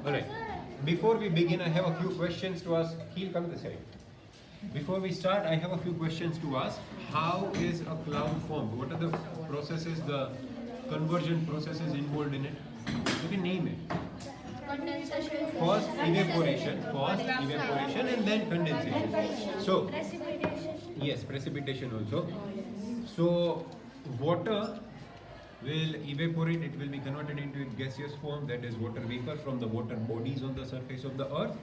Alright. Before we begin, I have a few questions to ask. He'll come this side. Before we start, I have a few questions to ask. How is a cloud formed? What are the processes, the conversion processes involved in it? You can name it. Condensation. First evaporation, and then condensation. So, yes, precipitation also. So, water will evaporate, it will be converted into a gaseous form, that is water vapor from the water bodies on the surface of the earth.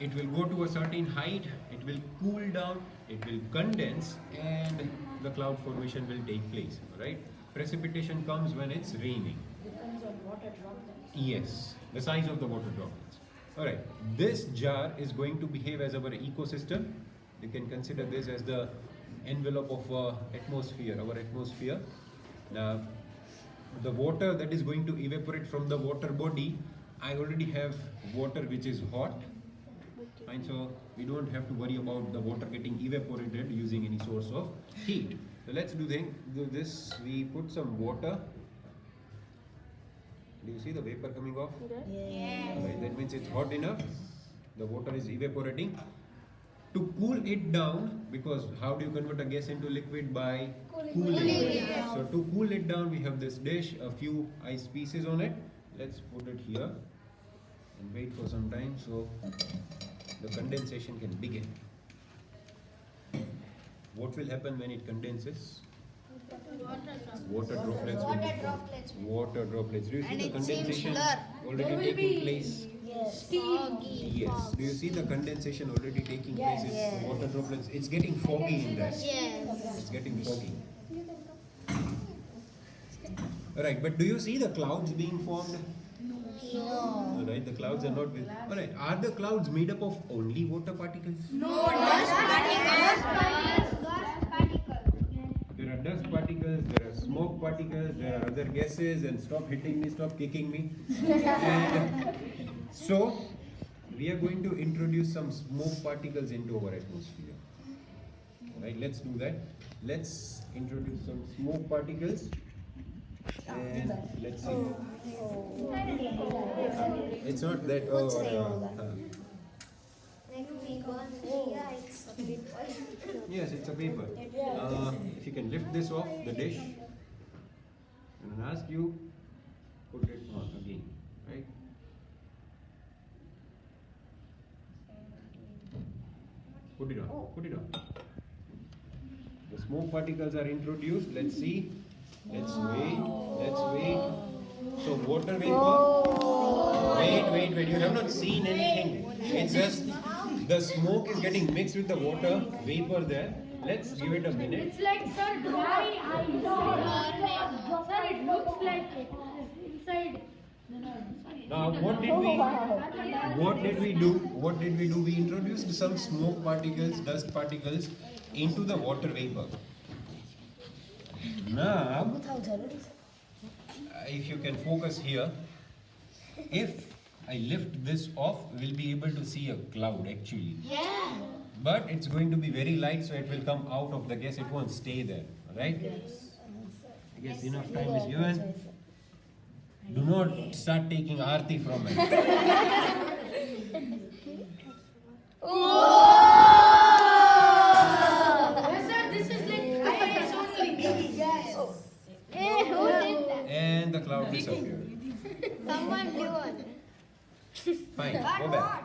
It will go to a certain height, it will cool down, it will condense, and the cloud formation will take place, right? Precipitation comes when it's raining. Depends on water droplets. Yes, the size of the water droplets. Alright, this jar is going to behave as our ecosystem. You can consider this as the envelope of atmosphere, our atmosphere. Now, the water that is going to evaporate from the water body, I already have water which is hot. Fine, so we don't have to worry about the water getting evaporated using any source of heat. So let's do this. We put some water. Do you see the vapor coming off? Yes. Right, that means it's hot enough. The water is evaporating. To cool it down, because how do you convert a gas into liquid? By cooling it. So to cool it down, we have this dish, a few ice pieces on it. Let's put it here and wait for some time so the condensation can begin. What will happen when it condenses? Water droplets. Water droplets. Do you see the condensation already taking place? Yes. Yes. Do you see the condensation already taking place? It's water droplets. It's getting foggy in there. Yes. It's getting foggy. Alright, but do you see the clouds being formed? No. Alright, the clouds are not. Alright, are the clouds made up of only water particles? No. Dust particles. There are dust particles, there are smoke particles, there are other gases, and stop hitting me, stop kicking me. And so, we are going to introduce some smoke particles into our atmosphere. Right, let's do that. Let's introduce some smoke particles. And let's see. It's not that. Yes, it's a paper. If you can lift this off the dish, and I'll ask you, put it on again, right? Put it on, put it on. The smoke particles are introduced. Let's see. Let's wait. Let's wait. So water vapor. Wait. You have not seen anything. It's just the smoke is getting mixed with the water vapor there. Let's give it a minute. It's like, sir, dry ice. Sir, it looks like inside. Now, what did we do? We introduced some smoke particles, dust particles into the water vapor. Now, if you can focus here, if I lift this off, we'll be able to see a cloud actually. Yeah. But it's going to be very light, so it will come out of the gas. It won't stay there, right? I guess enough time is given. Do not start taking aarti from it. Yes, sir, this is like ice only. Hey, who did that? And the cloud disappeared. Someone blew on it. Fine, go back.